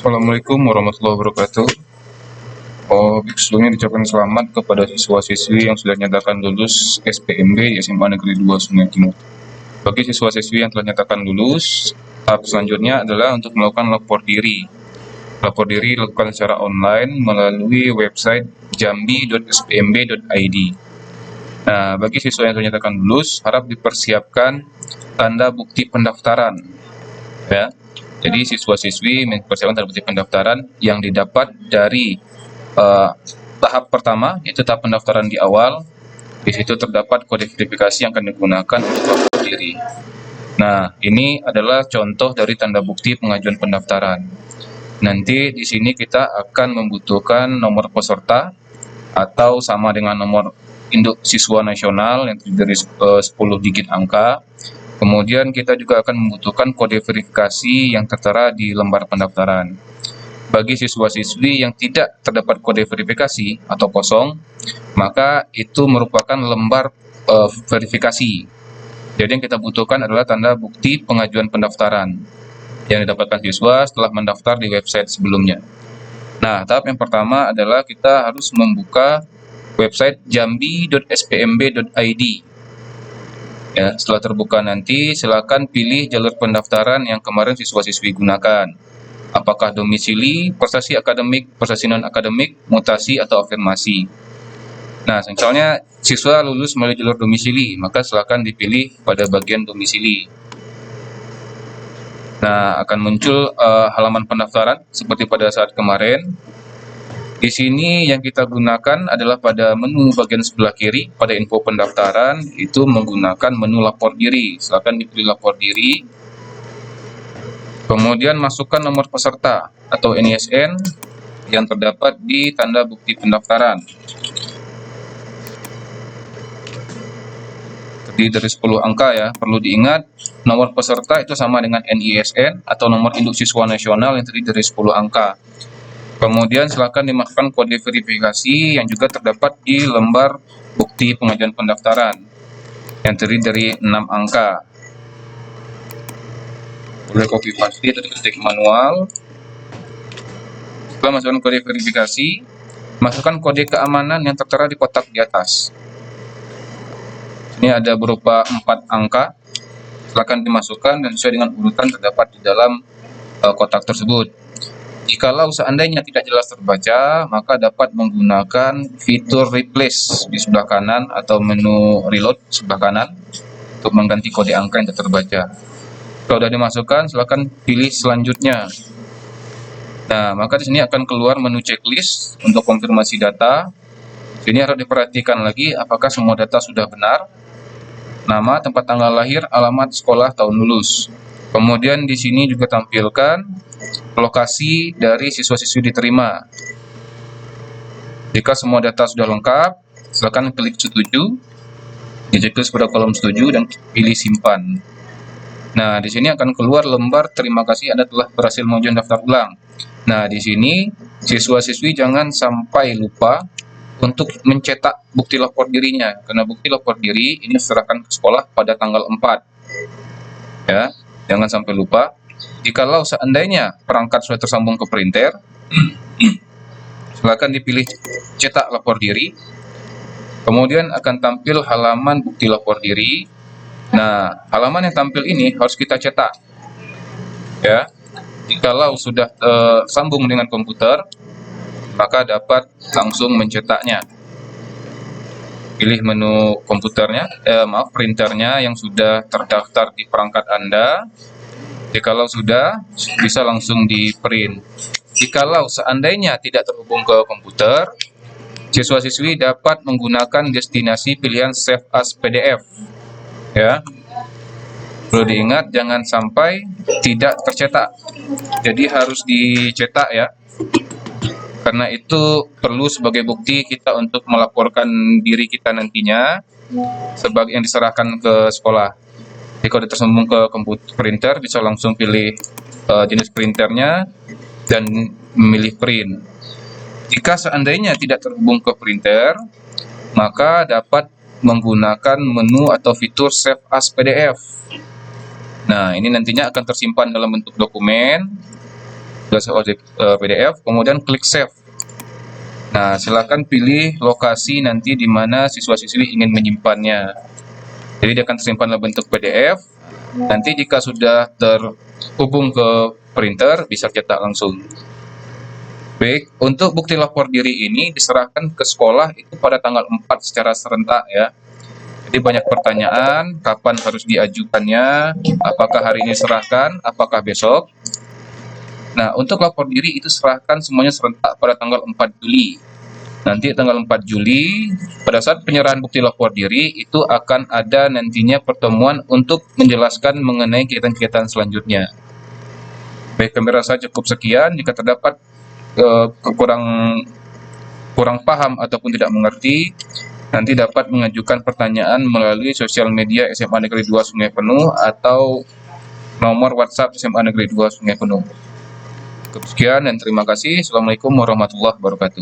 Assalamualaikum warahmatullahi wabarakatuh. Sebelumnya diucapkan selamat kepada siswa-siswi yang sudah dinyatakan lulus SPMB di SMA Negeri 2 Sungai Timur. Bagi siswa-siswi yang telah dinyatakan lulus, tahap selanjutnya adalah untuk melakukan lapor diri. Lapor diri dilakukan secara online melalui website jambi.spmb.id. Nah, bagi siswa yang dinyatakan lulus, harap dipersiapkan tanda bukti pendaftaran. Ya. Jadi siswa-siswi mempersiapkan tanda bukti pendaftaran yang didapat dari tahap pertama, yaitu tahap pendaftaran di awal. Di situ terdapat kode verifikasi yang akan digunakan untuk lapor diri. Nah, ini adalah contoh dari tanda bukti pengajuan pendaftaran. Nanti di sini kita akan membutuhkan nomor peserta atau sama dengan nomor induk siswa nasional yang terdiri dari 10 digit angka. Kemudian kita juga akan membutuhkan kode verifikasi yang tertera di lembar pendaftaran. Bagi siswa-siswi yang tidak terdapat kode verifikasi atau kosong, maka itu merupakan lembar verifikasi. Jadi yang kita butuhkan adalah tanda bukti pengajuan pendaftaran yang didapatkan siswa setelah mendaftar di website sebelumnya. Nah, tahap yang pertama adalah kita harus membuka website jambi.spmb.id. Ya, setelah terbuka nanti silakan pilih jalur pendaftaran yang kemarin siswa-siswi gunakan. Apakah domisili, prestasi akademik, prestasi non-akademik, mutasi, atau afirmasi. Nah, misalnya siswa lulus melalui jalur domisili, maka silakan dipilih pada bagian domisili. Nah, akan muncul halaman pendaftaran seperti pada saat kemarin. Di sini yang kita gunakan adalah pada menu bagian sebelah kiri, pada info pendaftaran, itu menggunakan menu lapor diri. Silakan dipilih lapor diri. Kemudian masukkan nomor peserta atau NISN yang terdapat di tanda bukti pendaftaran. Terdiri dari 10 angka ya, perlu diingat nomor peserta itu sama dengan NISN atau nomor induk siswa nasional yang terdiri dari 10 angka. Kemudian silakan dimasukkan kode verifikasi yang juga terdapat di lembar bukti pengajuan pendaftaran yang terdiri dari 6 angka. Boleh copy paste atau diketik manual. Setelah masukkan kode verifikasi, masukkan kode keamanan yang tertera di kotak di atas. Ini ada berupa 4 angka. Silakan dimasukkan dan sesuai dengan urutan terdapat di dalam kotak tersebut. Jikalau seandainya tidak jelas terbaca, maka dapat menggunakan fitur replace di sebelah kanan atau menu reload sebelah kanan untuk mengganti kode angka yang tidak terbaca. Kalau sudah dimasukkan, silakan pilih selanjutnya. Nah, maka di sini akan keluar menu checklist untuk konfirmasi data. Ini harus diperhatikan lagi apakah semua data sudah benar. Nama, tempat tanggal lahir, alamat sekolah, tahun lulus. Kemudian di sini juga tampilkan lokasi dari siswa-siswi diterima. Jika semua data sudah lengkap, silakan klik setuju, diceklis pada kolom setuju dan pilih simpan. Nah, di sini akan keluar lembar terima kasih Anda telah berhasil mengajukan daftar ulang. Nah, di sini siswa-siswi jangan sampai lupa untuk mencetak bukti lapor dirinya, karena bukti lapor diri ini diserahkan ke sekolah pada tanggal 4. Ya, jangan sampai lupa. Jikalau seandainya perangkat sudah tersambung ke printer, silakan dipilih cetak lapor diri. Kemudian akan tampil halaman bukti lapor diri. Nah, halaman yang tampil ini harus kita cetak. Ya, jikalau sudah tersambung dengan komputer, maka dapat langsung mencetaknya. Pilih menu komputernya, printernya yang sudah terdaftar di perangkat Anda. Jikalau sudah, bisa langsung di print. Jikalau seandainya tidak terhubung ke komputer, siswa-siswi dapat menggunakan destinasi pilihan Save as PDF. Ya, perlu diingat jangan sampai tidak tercetak. Jadi harus dicetak ya. Karena itu perlu sebagai bukti kita untuk melaporkan diri kita nantinya sebagai yang diserahkan ke sekolah. Jika sudah tersambung ke komputer printer, bisa langsung pilih jenis printernya dan memilih print. Jika seandainya tidak terhubung ke printer, maka dapat menggunakan menu atau fitur Save as PDF. Nah, ini nantinya akan tersimpan dalam bentuk dokumen sudah save PDF, kemudian klik save. Nah, silakan pilih lokasi nanti di mana siswa-siswi ingin menyimpannya. Jadi dia akan tersimpan dalam bentuk PDF. Nanti jika sudah terhubung ke printer, bisa cetak langsung. Baik, untuk bukti lapor diri ini diserahkan ke sekolah itu pada tanggal 4 secara serentak ya. Jadi banyak pertanyaan, kapan harus diajukannya, apakah hari ini serahkan, apakah besok. Nah, untuk lapor diri itu serahkan semuanya serentak pada tanggal 4 Juli. Nanti tanggal 4 Juli, pada saat penyerahan bukti lapor diri, itu akan ada nantinya pertemuan untuk menjelaskan mengenai kegiatan-kegiatan selanjutnya. Baik, kami rasa cukup sekian. Jika terdapat kurang paham ataupun tidak mengerti, nanti dapat mengajukan pertanyaan melalui sosial media SMA Negeri 2 Sungai Penuh atau nomor WhatsApp SMA Negeri 2 Sungai Penuh. Sekian dan terima kasih. Assalamualaikum warahmatullahi wabarakatuh.